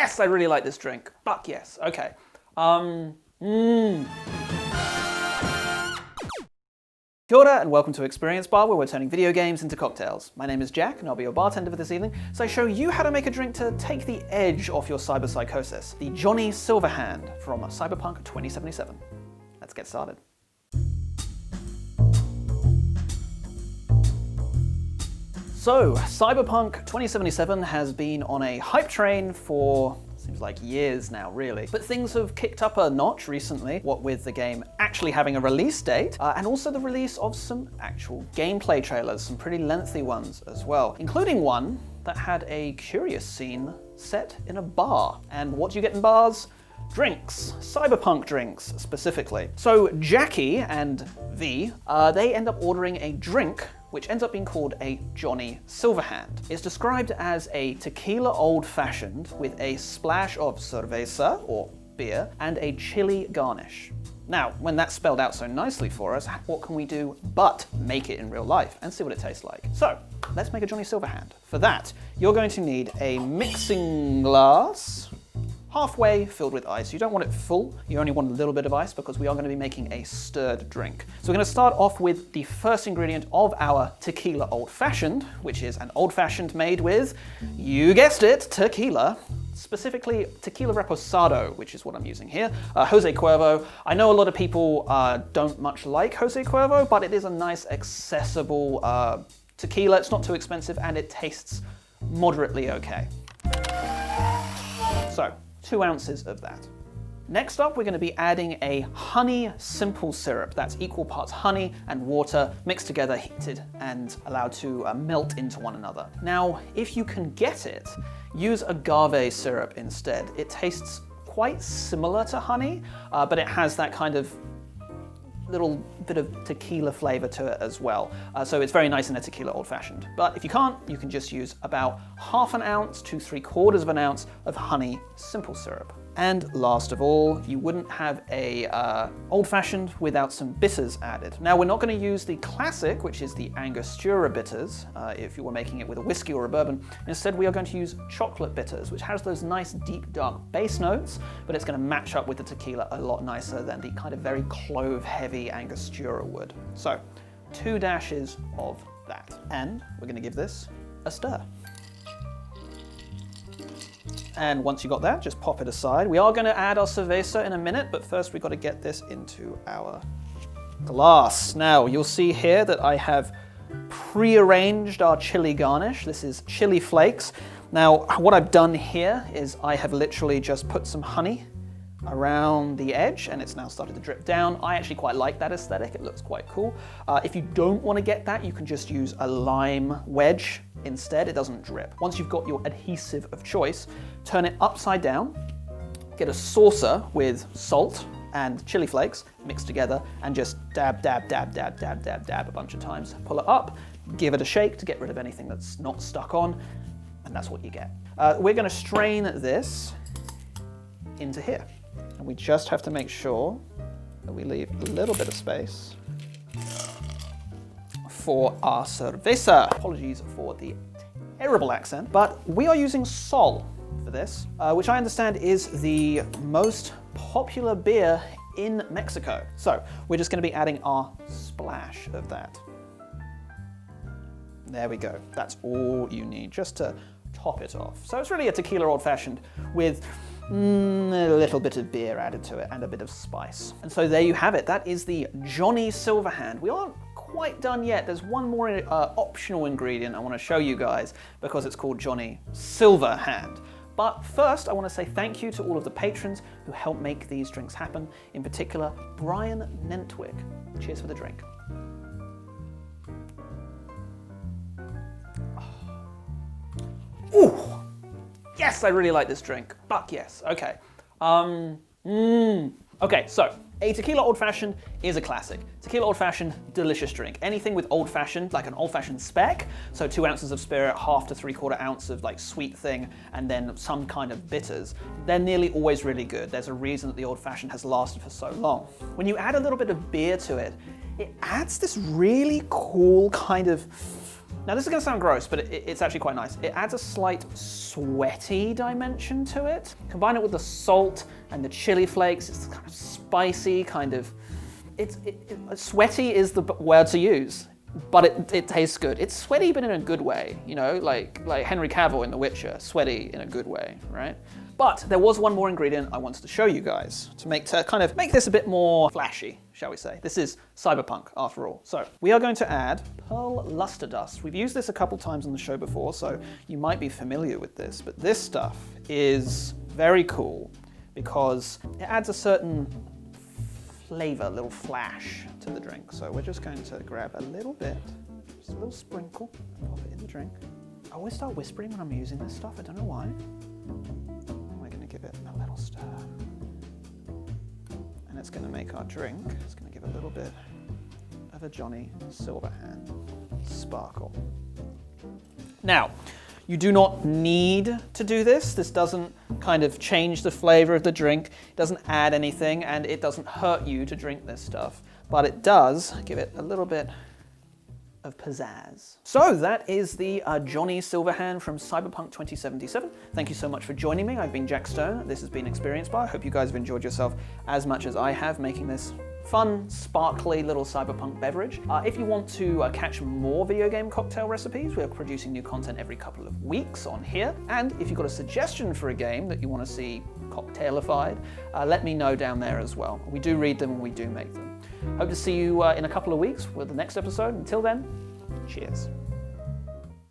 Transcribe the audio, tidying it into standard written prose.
Yes, I really like this drink. Fuck yes. Okay. Kia ora and welcome to Experience Bar, where we're turning video games into cocktails. My name is Jack and I'll be your bartender for this evening, so I show you how to make a drink to take the edge off your cyberpsychosis. The Johnny Silverhand from Cyberpunk 2077. Let's get started. So, Cyberpunk 2077 has been on a hype train for seems like years now, really. But things have kicked up a notch recently, what with the game actually having a release date, and also the release of some actual gameplay trailers, some pretty lengthy ones as well, including one that had a curious scene set in a bar. And what do you get in bars? Drinks. Cyberpunk drinks, specifically. So Jackie and V, they end up ordering a drink which ends up being called a Johnny Silverhand. It's described as a tequila old-fashioned with a splash of cerveza, or beer, and a chili garnish. Now, when that's spelled out so nicely for us, what can we do but make it in real life and see what it tastes like? So, let's make a Johnny Silverhand. For that, you're going to need a mixing glass, halfway filled with ice. You don't want it full, you only want a little bit of ice because we are going to be making a stirred drink. So we're going to start off with the first ingredient of our tequila old-fashioned, which is an old-fashioned made with, you guessed it, tequila. Specifically tequila reposado, which is what I'm using here. Jose Cuervo. I know a lot of people don't much like Jose Cuervo, but it is a nice, accessible tequila. It's not too expensive and it tastes moderately okay. So, 2 ounces of that. Next up, we're going to be adding a honey simple syrup. That's equal parts honey and water mixed together, heated, and allowed to melt into one another. Now, if you can get it, use agave syrup instead. It tastes quite similar to honey, but it has that kind of little bit of tequila flavor to it as well. So it's very nice in a tequila old-fashioned. But if you can't, you can just use about ½ an ounce to ¾ of an ounce of honey simple syrup. And last of all, you wouldn't have a old-fashioned without some bitters added. Now, we're not going to use the classic, which is the Angostura bitters, if you were making it with a whiskey or a bourbon. Instead, we are going to use chocolate bitters, which has those nice, deep, dark base notes, but it's going to match up with the tequila a lot nicer than the kind of very clove-heavy Angostura would. So, 2 dashes of that. And we're going to give this a stir. And once you got that, just pop it aside. We are going to add our cerveza in a minute, but first we've got to get this into our glass. Now, you'll see here that I have pre-arranged our chili garnish. This is chili flakes. Now, what I've done here is I have literally just put some honey around the edge, and it's now started to drip down. I actually quite like that aesthetic. It looks quite cool. If you don't want to get that, you can just use a lime wedge instead. It doesn't drip. Once you've got your adhesive of choice, turn it upside down, get a saucer with salt and chili flakes mixed together, and just dab, dab, dab, dab, dab, dab, dab a bunch of times. Pull it up, give it a shake to get rid of anything that's not stuck on, and that's what you get. We're going to strain this into here. And we just have to make sure that we leave a little bit of space for our cerveza. Apologies for the terrible accent, but we are using Sol for this, which I understand is the most popular beer in Mexico. So we're just going to be adding our splash of that. There we go. That's all you need just to top it off. So it's really a tequila old-fashioned with a little bit of beer added to it and a bit of spice. And so there you have it. That is the Johnny Silverhand. We aren't quite done yet. There's one more optional ingredient I want to show you guys because it's called Johnny Silverhand. But first, I want to say thank you to all of the patrons who help make these drinks happen. In particular, Brian Nentwick. Cheers for the drink. Ooh! Yes, I really like this drink. Fuck yes. Okay. Okay, so a tequila old-fashioned is a classic. Tequila old-fashioned, delicious drink. Anything with old-fashioned, like an old-fashioned spec, so 2 ounces of spirit, ½ to ¾ ounce of like sweet thing, and then some kind of bitters, they're nearly always really good. There's a reason that the old-fashioned has lasted for so long. When you add a little bit of beer to it, it adds this really cool kind of Now this is gonna sound gross, but it's actually quite nice. It adds a slight sweaty dimension to it. Combine it with the salt and the chili flakes, it's kind of spicy, kind of, sweaty is the word to use, but it tastes good. It's sweaty, but in a good way, you know, like Henry Cavill in The Witcher, sweaty in a good way, right? But there was one more ingredient I wanted to show you guys to kind of make this a bit more flashy, shall we say. This is Cyberpunk, after all. So we are going to add pearl luster dust. We've used this a couple times on the show before, so you might be familiar with this, but this stuff is very cool because it adds a certain flavor, a little flash to the drink. So we're just going to grab a little bit, just a little sprinkle, and pop it in the drink. I always start whispering when I'm using this stuff, I don't know why. We're gonna give it a little stir. And it's gonna make our drink, it's gonna give a little bit of a Johnny Silverhand sparkle. Now, you do not need to do this. This doesn't kind of change the flavor of the drink, it doesn't add anything, and it doesn't hurt you to drink this stuff. But it does give it a little bit of pizzazz. So that is the Johnny Silverhand from Cyberpunk 2077. Thank you so much for joining me. I've been Jack Stone. This has been Experience Bar. I hope you guys have enjoyed yourself as much as I have making this fun, sparkly little cyberpunk beverage. If you want to catch more video game cocktail recipes, we're producing new content every couple of weeks on here. And if you've got a suggestion for a game that you want to see cocktailified, let me know down there as well. We do read them and we do make them. Hope to see you in a couple of weeks with the next episode. Until then, cheers.